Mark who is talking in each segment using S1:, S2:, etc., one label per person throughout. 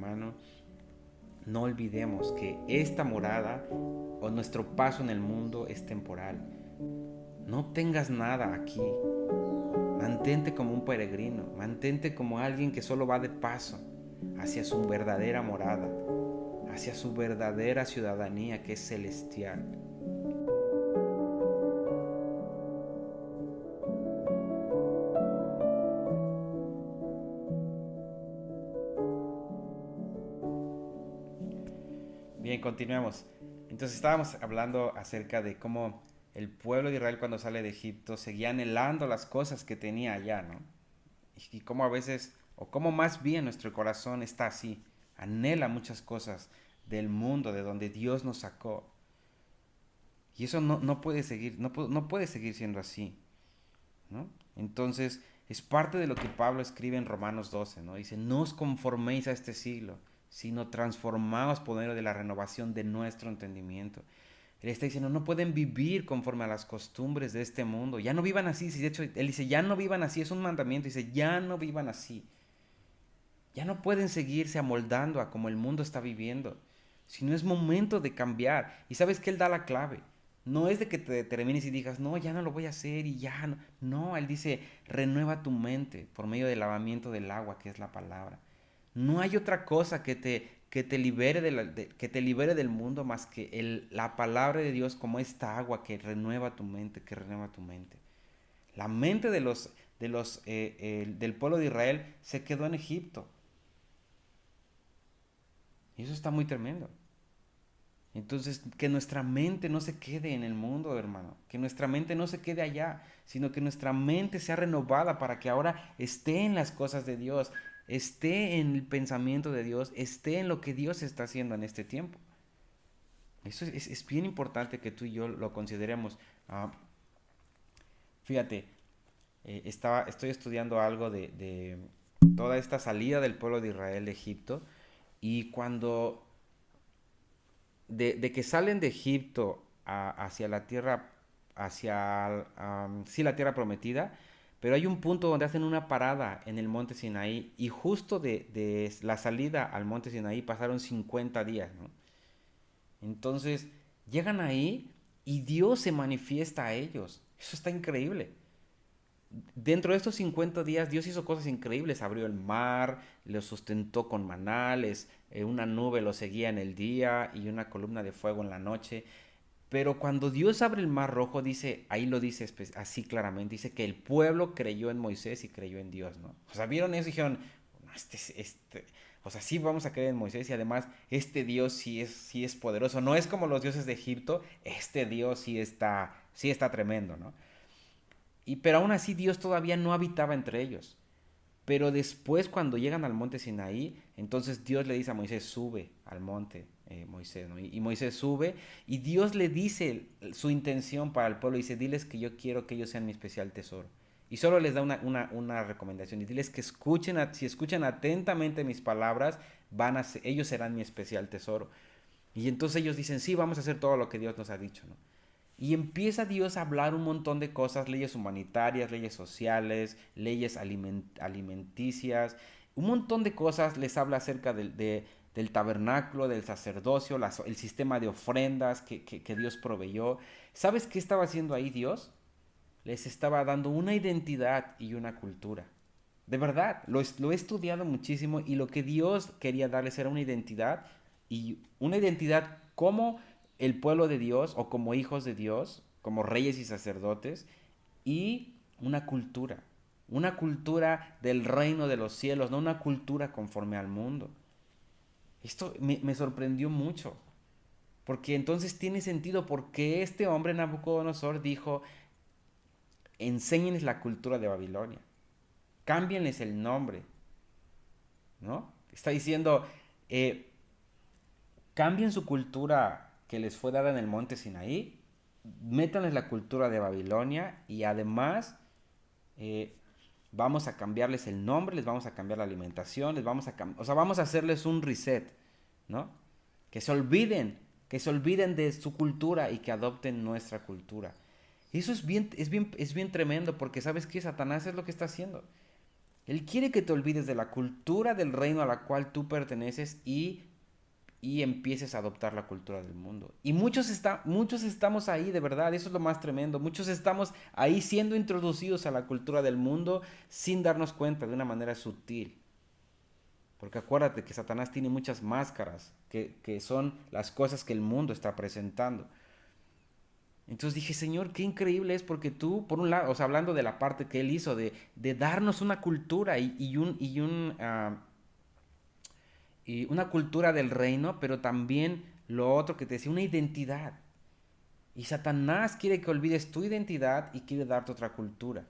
S1: hermano, no olvidemos que esta morada o nuestro paso en el mundo es temporal. No tengas nada aquí. Mantente como un peregrino, mantente como alguien que solo va de paso hacia su verdadera morada, hacia su verdadera ciudadanía que es celestial. Bien, continuemos. Entonces estábamos hablando acerca de cómo el pueblo de Israel cuando sale de Egipto seguía anhelando las cosas que tenía allá, ¿no? Y cómo a veces, o cómo más bien nuestro corazón está así, anhela muchas cosas del mundo, de donde Dios nos sacó. Y eso no puede seguir, no puede seguir siendo así, ¿no? Entonces, es parte de lo que Pablo escribe en Romanos 12, ¿no? Dice, no os conforméis a este siglo, sino transformaos por medio de la renovación de nuestro entendimiento. Él está diciendo, no pueden vivir conforme a las costumbres de este mundo. Ya no vivan así. De hecho, él dice, ya no vivan así. Es un mandamiento. Dice, ya no vivan así. Ya no pueden seguirse amoldando a como el mundo está viviendo. Sino es momento de cambiar. Y sabes que él da la clave. No es de que te determines y digas, no, ya no lo voy a hacer y ya no. No, él dice, renueva tu mente por medio del lavamiento del agua, que es la palabra. No hay otra cosa que te libere, que te libere del mundo más que la palabra de Dios como esta agua que renueva tu mente, que renueva tu mente. La mente del pueblo de Israel se quedó en Egipto. Y eso está muy tremendo. Entonces, que nuestra mente no se quede en el mundo, hermano. Que nuestra mente no se quede allá, sino que nuestra mente sea renovada para que ahora esté en las cosas de Dios, esté en el pensamiento de Dios, esté en lo que Dios está haciendo en este tiempo. Eso es bien importante que tú y yo lo consideremos. Ah, fíjate, estoy estudiando algo de toda esta salida del pueblo de Israel de Egipto y cuando de que salen de Egipto hacia la tierra, hacia, sí, la tierra prometida, pero hay un punto donde hacen una parada en el monte Sinaí y justo de la salida al monte Sinaí pasaron 50 días, ¿no? Entonces llegan ahí y Dios se manifiesta a ellos. Eso está increíble. Dentro de estos 50 días Dios hizo cosas increíbles, abrió el mar, los sustentó con manales, una nube los seguía en el día y una columna de fuego en la noche. Pero cuando Dios abre el mar rojo, dice, ahí lo dice así claramente, dice que el pueblo creyó en Moisés y creyó en Dios, ¿no? O sea, vieron eso y dijeron, no, o sea, sí vamos a creer en Moisés y además este Dios sí es poderoso, no es como los dioses de Egipto, este Dios sí está tremendo, ¿no? Pero aún así Dios todavía no habitaba entre ellos. Pero después cuando llegan al monte Sinaí, entonces Dios le dice a Moisés, sube al monte, Moisés, ¿no? Y Moisés sube y Dios le dice su intención para el pueblo. Dice, diles que yo quiero que ellos sean mi especial tesoro. Y solo les da una recomendación. Y diles que si escuchan atentamente mis palabras, ellos serán mi especial tesoro. Y entonces ellos dicen, sí, vamos a hacer todo lo que Dios nos ha dicho, ¿no? Y empieza Dios a hablar un montón de cosas, leyes humanitarias, leyes sociales, leyes alimenticias, un montón de cosas les habla acerca del tabernáculo, del sacerdocio, el sistema de ofrendas que Dios proveyó. ¿Sabes qué estaba haciendo ahí Dios? Les estaba dando una identidad y una cultura. De verdad, lo he estudiado muchísimo y lo que Dios quería darles era una identidad y una identidad como el pueblo de Dios o como hijos de Dios, como reyes y sacerdotes y una cultura del reino de los cielos, no una cultura conforme al mundo. Esto me sorprendió mucho, porque entonces tiene sentido porque este hombre Nabucodonosor dijo, enséñenles la cultura de Babilonia, cámbienles el nombre, ¿no? Está diciendo, eh, cambien su cultura que les fue dada en el monte Sinaí, métanles la cultura de Babilonia y además eh, vamos a cambiarles el nombre, les vamos a cambiar la alimentación, o sea, vamos a hacerles un reset, ¿no? Que se olviden, que se olviden de su cultura y que adopten nuestra cultura. Y eso es bien tremendo porque sabes que Satanás es lo que está haciendo. Él quiere que te olvides de la cultura del reino a la cual tú perteneces y empieces a adoptar la cultura del mundo. Y muchos estamos ahí, de verdad, eso es lo más tremendo. Muchos estamos ahí siendo introducidos a la cultura del mundo sin darnos cuenta de una manera sutil. Porque acuérdate que Satanás tiene muchas máscaras, que son las cosas que el mundo está presentando. Entonces dije, Señor, qué increíble es porque tú, por un lado, o sea, hablando de la parte que Él hizo, de darnos una cultura y una cultura del reino, pero también lo otro que te decía, una identidad. Y Satanás quiere que olvides tu identidad y quiere darte otra cultura.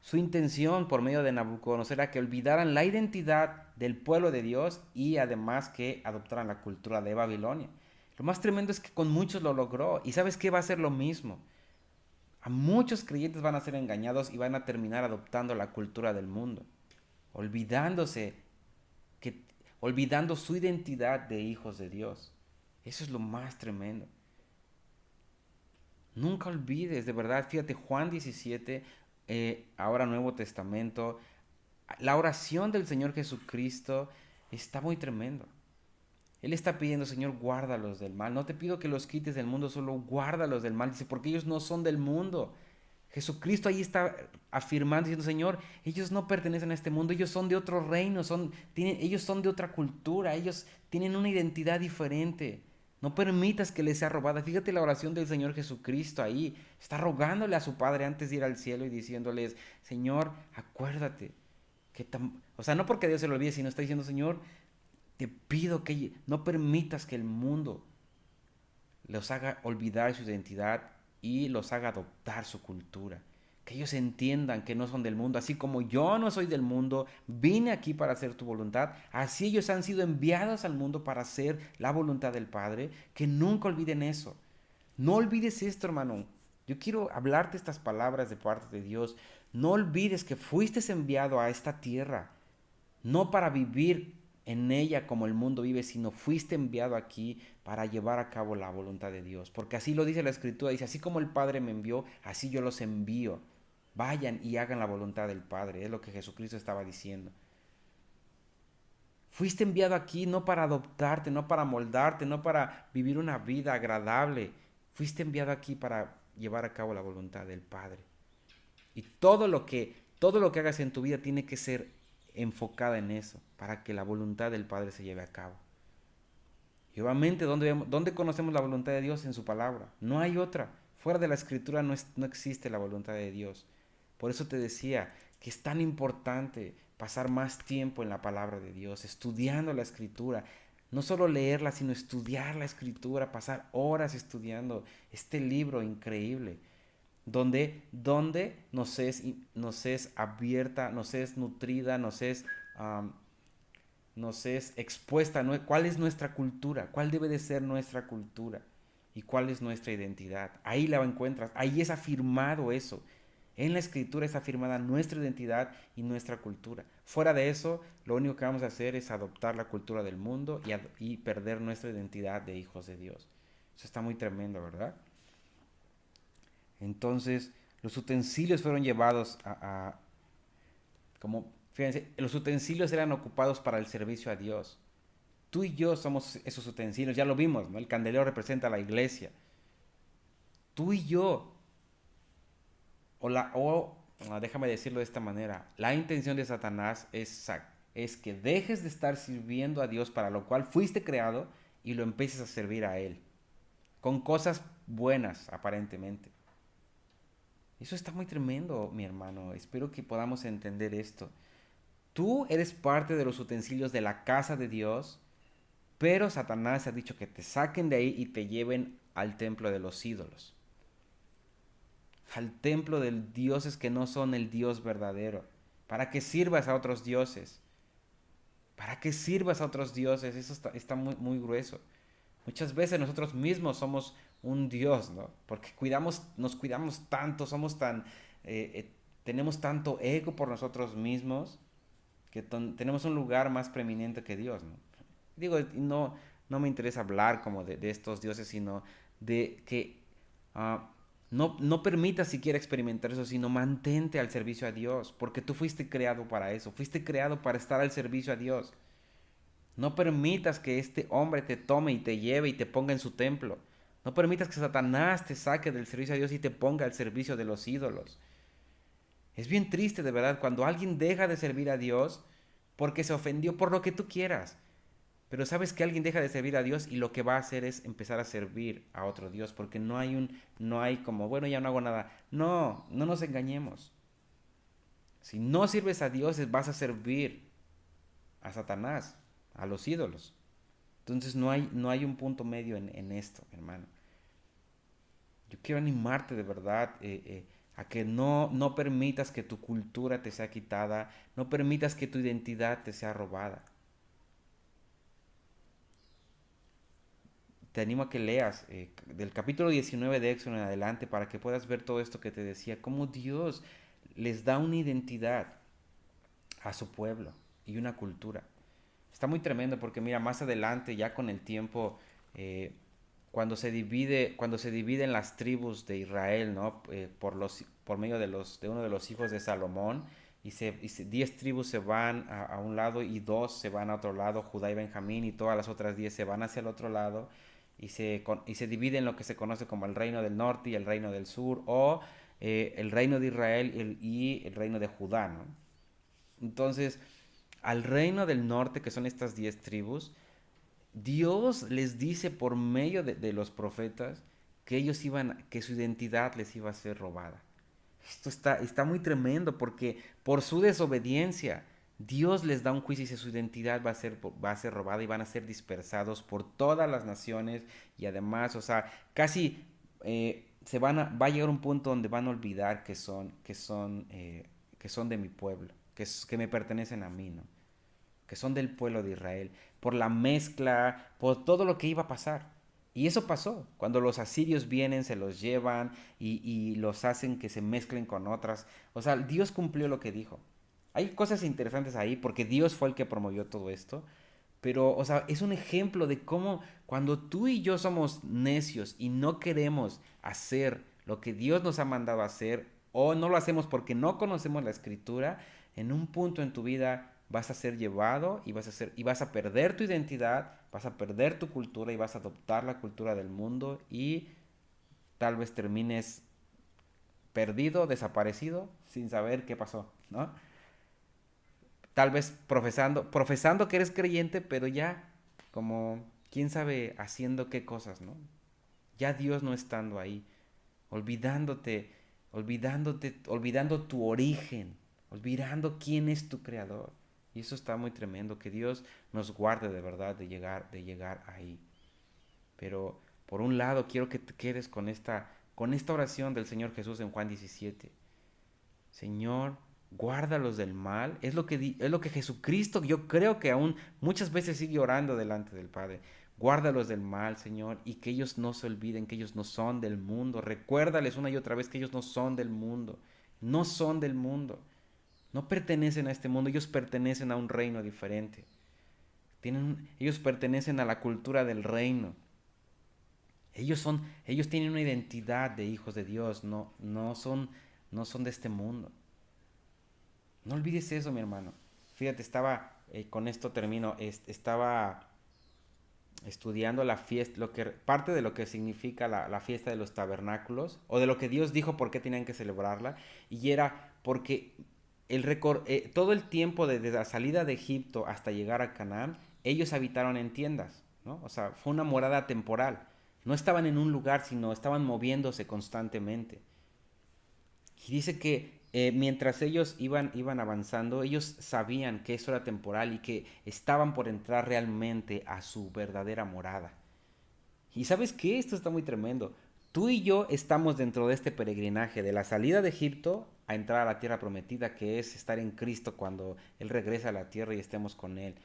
S1: Su intención por medio de Nabucodonosor era que olvidaran la identidad del pueblo de Dios y además que adoptaran la cultura de Babilonia. Lo más tremendo es que con muchos lo logró. ¿Y sabes qué? Va a ser lo mismo. A muchos creyentes van a ser engañados y van a terminar adoptando la cultura del mundo, olvidándose que, olvidando su identidad de hijos de Dios. Eso es lo más tremendo. Nunca olvides, de verdad, fíjate, Juan 17, ahora Nuevo Testamento, la oración del Señor Jesucristo está muy tremendo. Él está pidiendo, Señor, guárdalos del mal. No te pido que los quites del mundo, solo guárdalos del mal. Dice, porque ellos no son del mundo. Jesucristo ahí está afirmando, diciendo, Señor, ellos no pertenecen a este mundo, ellos son de otro reino, ellos son de otra cultura, ellos tienen una identidad diferente. No permitas que les sea robada. Fíjate la oración del Señor Jesucristo ahí. Está rogándole a su Padre antes de ir al cielo y diciéndoles, Señor, acuérdate. O sea, no porque Dios se lo olvide, sino está diciendo, Señor, te pido que no permitas que el mundo los haga olvidar su identidad y los haga adoptar su cultura. Que ellos entiendan que no son del mundo. Así como yo no soy del mundo, vine aquí para hacer tu voluntad. Así ellos han sido enviados al mundo para hacer la voluntad del Padre. Que nunca olviden eso. No olvides esto, hermano. Yo quiero hablarte estas palabras de parte de Dios. No olvides que fuiste enviado a esta tierra, no para vivir en ella como el mundo vive, sino fuiste enviado aquí para llevar a cabo la voluntad de Dios. Porque así lo dice la Escritura, dice, así como el Padre me envió, así yo los envío. Vayan y hagan la voluntad del Padre, es lo que Jesucristo estaba diciendo. Fuiste enviado aquí no para adoptarte, no para moldarte, no para vivir una vida agradable. Fuiste enviado aquí para llevar a cabo la voluntad del Padre. Y todo lo que hagas en tu vida tiene que ser enfocada en eso, para que la voluntad del Padre se lleve a cabo. Y obviamente, ¿dónde conocemos la voluntad de Dios? En su palabra. No hay otra. Fuera de la escritura no existe la voluntad de Dios. Por eso te decía que es tan importante pasar más tiempo en la palabra de Dios, estudiando la escritura. No solo leerla, sino estudiar la escritura, pasar horas estudiando este libro increíble donde nos es abierta, nos es nutrida, nos es expuesta, ¿no? ¿Cuál es nuestra cultura? ¿Cuál debe de ser nuestra cultura? ¿Y cuál es nuestra identidad? Ahí la encuentras, ahí es afirmado eso. En la escritura es afirmada nuestra identidad y nuestra cultura. Fuera de eso, lo único que vamos a hacer es adoptar la cultura del mundo y perder nuestra identidad de hijos de Dios. Eso está muy tremendo, ¿verdad? Entonces, los utensilios fueron llevados como, fíjense, los utensilios eran ocupados para el servicio a Dios. Tú y yo somos esos utensilios, ya lo vimos, ¿no? El candelero representa a la iglesia. Tú y yo, déjame decirlo de esta manera, la intención de Satanás es que dejes de estar sirviendo a Dios para lo cual fuiste creado y lo empieces a servir a Él, con cosas buenas aparentemente. Eso está muy tremendo, mi hermano. Espero que podamos entender esto. Tú eres parte de los utensilios de la casa de Dios, pero Satanás ha dicho que te saquen de ahí y te lleven al templo de los ídolos. Al templo de dioses que no son el Dios verdadero. Para que sirvas a otros dioses. Para que sirvas a otros dioses. Eso está muy, muy grueso. Muchas veces nosotros mismos somos un Dios, ¿no? Porque nos cuidamos tanto, tenemos tanto ego por nosotros mismos que tenemos un lugar más preeminente que Dios, ¿no? Digo, no me interesa hablar como de estos dioses, sino de que No permitas siquiera experimentar eso, sino mantente al servicio a Dios, porque tú fuiste creado para eso, fuiste creado para estar al servicio a Dios. No permitas que este hombre te tome y te lleve y te ponga en su templo. No permitas que Satanás te saque del servicio a Dios y te ponga al servicio de los ídolos. Es bien triste de verdad cuando alguien deja de servir a Dios porque se ofendió por lo que tú quieras. Pero sabes que alguien deja de servir a Dios y lo que va a hacer es empezar a servir a otro Dios, porque no hay como, bueno, ya no hago nada. No, no nos engañemos. Si no sirves a Dios, vas a servir a Satanás, a los ídolos. Entonces no hay un punto medio en esto, hermano. Yo quiero animarte de verdad a que no permitas que tu cultura te sea quitada, no permitas que tu identidad te sea robada. Te animo a que leas del capítulo 19 de Éxodo en adelante para que puedas ver todo esto que te decía, cómo Dios les da una identidad a su pueblo y una cultura. Está muy tremendo porque mira, más adelante, ya con el tiempo, eh, cuando se dividen las tribus de Israel, ¿no? Por medio de uno de los hijos de Salomón, 10 tribus se van a un lado y 2 se van a otro lado, Judá y Benjamín, y todas las otras 10 se van hacia el otro lado, y se divide en lo que se conoce como el reino del norte y el reino del sur, o el reino de Israel y el reino de Judá, ¿no? Entonces, al reino del norte, que son estas 10 tribus, Dios les dice por medio de los profetas que que su identidad les iba a ser robada. Está muy tremendo porque por su desobediencia Dios les da un juicio y dice su identidad va a ser robada y van a ser dispersados por todas las naciones y además, o sea, casi va a llegar un punto donde van a olvidar que son de mi pueblo, que me pertenecen a mí, ¿no? Que son del pueblo de Israel, por la mezcla, por todo lo que iba a pasar. Y eso pasó. Cuando los asirios vienen, se los llevan y los hacen que se mezclen con otras. O sea, Dios cumplió lo que dijo. Hay cosas interesantes ahí porque Dios fue el que promovió todo esto. Pero, o sea, es un ejemplo de cómo cuando tú y yo somos necios y no queremos hacer lo que Dios nos ha mandado a hacer, o no lo hacemos porque no conocemos la escritura, en un punto en tu vida vas a ser llevado y vas a perder tu identidad, vas a perder tu cultura y vas a adoptar la cultura del mundo y tal vez termines perdido, desaparecido, sin saber qué pasó, ¿no? Tal vez profesando que eres creyente, pero ya como quién sabe haciendo qué cosas, ¿no? Ya Dios no estando ahí, olvidándote, olvidando tu origen, olvidando quién es tu creador. Y eso está muy tremendo, que Dios nos guarde de verdad de llegar ahí. Pero por un lado quiero que te quedes con esta oración del Señor Jesús en Juan 17. Señor, guárdalos del mal. Es lo que Jesucristo, yo creo que aún muchas veces sigue orando delante del Padre. Guárdalos del mal, Señor, y que ellos no se olviden que ellos no son del mundo. Recuérdales una y otra vez que ellos no son del mundo. No son del mundo. No pertenecen a este mundo, ellos pertenecen a un reino diferente. Ellos pertenecen a la cultura del reino. Ellos tienen una identidad de hijos de Dios, no son de este mundo. No olvides eso, mi hermano. Fíjate, con esto termino, estaba estudiando la fiesta, parte de lo que significa la fiesta de los tabernáculos, o de lo que Dios dijo por qué tenían que celebrarla, y era porque todo el tiempo desde la salida de Egipto hasta llegar a Canaán, ellos habitaron en tiendas, ¿no? O sea, fue una morada temporal. No estaban en un lugar, sino estaban moviéndose constantemente. Y dice que mientras ellos iban avanzando, ellos sabían que eso era temporal y que estaban por entrar realmente a su verdadera morada. Y sabes qué, esto está muy tremendo. Tú y yo estamos dentro de este peregrinaje de la salida de Egipto a entrar a la tierra prometida, que es estar en Cristo cuando Él regresa a la tierra y estemos con Él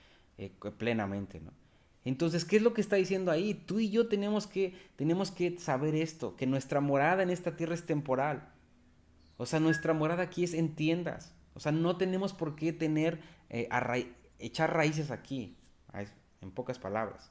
S1: plenamente, ¿no? Entonces, ¿qué es lo que está diciendo ahí? Tú y yo tenemos que saber esto, que nuestra morada en esta tierra es temporal. O sea, nuestra morada aquí es en tiendas. O sea, no tenemos por qué echar raíces aquí, en pocas palabras.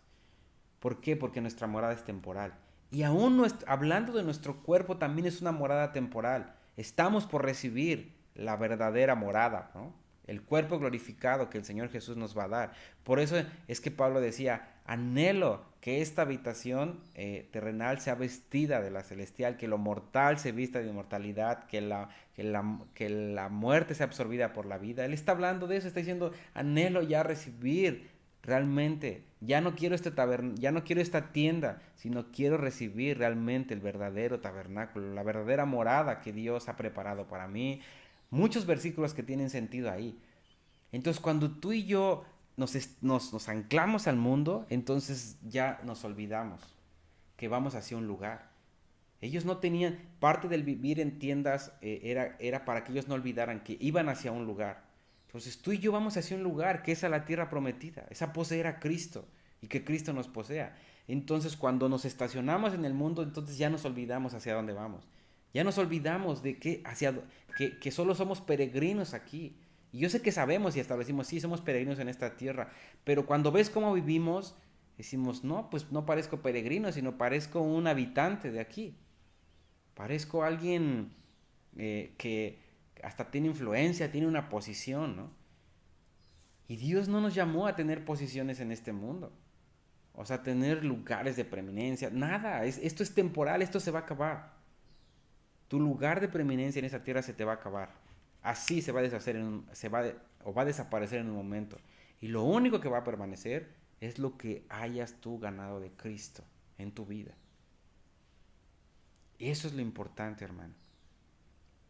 S1: ¿Por qué? Porque nuestra morada es temporal. Y aún hablando de nuestro cuerpo, también es una morada temporal. Estamos por recibir la verdadera morada, ¿no? El cuerpo glorificado que el Señor Jesús nos va a dar. Por eso es que Pablo decía, anhelo que esta habitación terrenal sea vestida de la celestial, que lo mortal se vista de inmortalidad, que la muerte sea absorbida por la vida. Él está hablando de eso, está diciendo, anhelo ya recibir realmente, ya no quiero esta tienda, sino quiero recibir realmente el verdadero tabernáculo, la verdadera morada que Dios ha preparado para mí. Muchos versículos que tienen sentido ahí. Entonces, cuando tú y yo nos anclamos al mundo, entonces ya nos olvidamos que vamos hacia un lugar. Ellos no tenían, parte del vivir en tiendas era para que ellos no olvidaran que iban hacia un lugar. Entonces tú y yo vamos hacia un lugar que es a la tierra prometida, es a poseer a Cristo y que Cristo nos posea. Entonces cuando nos estacionamos en el mundo, entonces ya nos olvidamos hacia dónde vamos. Ya nos olvidamos de que solo somos peregrinos aquí. Y yo sé que sabemos y establecimos, sí, somos peregrinos en esta tierra, pero cuando ves cómo vivimos, decimos, no, pues no parezco peregrino, sino parezco un habitante de aquí. Parezco alguien que hasta tiene influencia, tiene una posición, ¿no? Y Dios no nos llamó a tener posiciones en este mundo. O sea, tener lugares de preeminencia. Nada, esto es temporal, esto se va a acabar. Tu lugar de preeminencia en esta tierra se te va a acabar. Así se va a deshacer, o va a desaparecer en un momento. Y lo único que va a permanecer es lo que hayas tú ganado de Cristo en tu vida. Y eso es lo importante, hermano.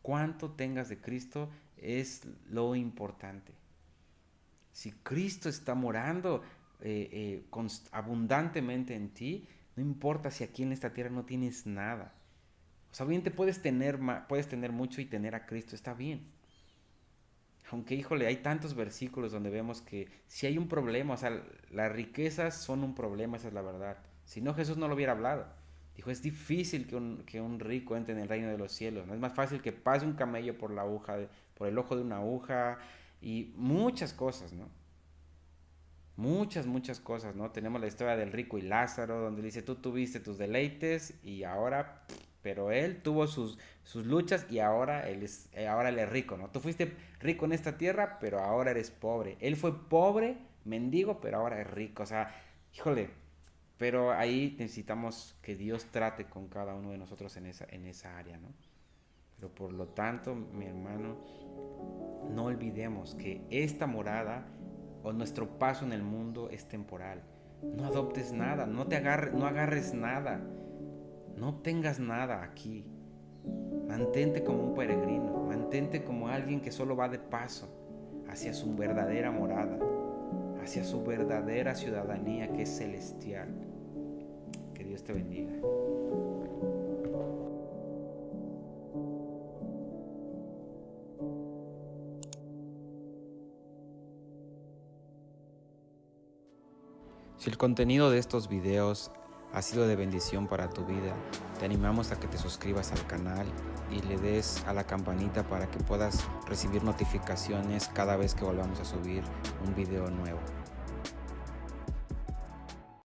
S1: Cuánto tengas de Cristo es lo importante. Si Cristo está morando abundantemente en ti, no importa si aquí en esta tierra no tienes nada. O sea, bien puedes tener mucho y tener a Cristo, está bien. Aunque, híjole, hay tantos versículos donde vemos que si hay un problema, o sea, las riquezas son un problema, esa es la verdad. Si no, Jesús no lo hubiera hablado. Dijo, es difícil que un rico entre en el reino de los cielos, ¿no? Es más fácil que pase un camello por el ojo de una aguja y muchas cosas, ¿no? Muchas cosas, ¿no? Tenemos la historia del rico y Lázaro, donde dice, tú tuviste tus deleites y ahora, pero él tuvo sus luchas y ahora él es rico, ¿no? Tú fuiste rico en esta tierra, pero ahora eres pobre. Él fue pobre, mendigo, pero ahora es rico. O sea, híjole, pero ahí necesitamos que Dios trate con cada uno de nosotros en esa área, ¿no? Pero por lo tanto, mi hermano, no olvidemos que esta morada o nuestro paso en el mundo es temporal. No adoptes nada, no agarres nada, no obtengas nada aquí. Mantente como un peregrino, mantente como alguien que solo va de paso hacia su verdadera morada, hacia su verdadera ciudadanía que es celestial. Que Dios te bendiga. Si el contenido de estos videos ha sido de bendición para tu vida, te animamos a que te suscribas al canal y le des a la campanita para que puedas recibir notificaciones cada vez que volvamos a subir un video nuevo.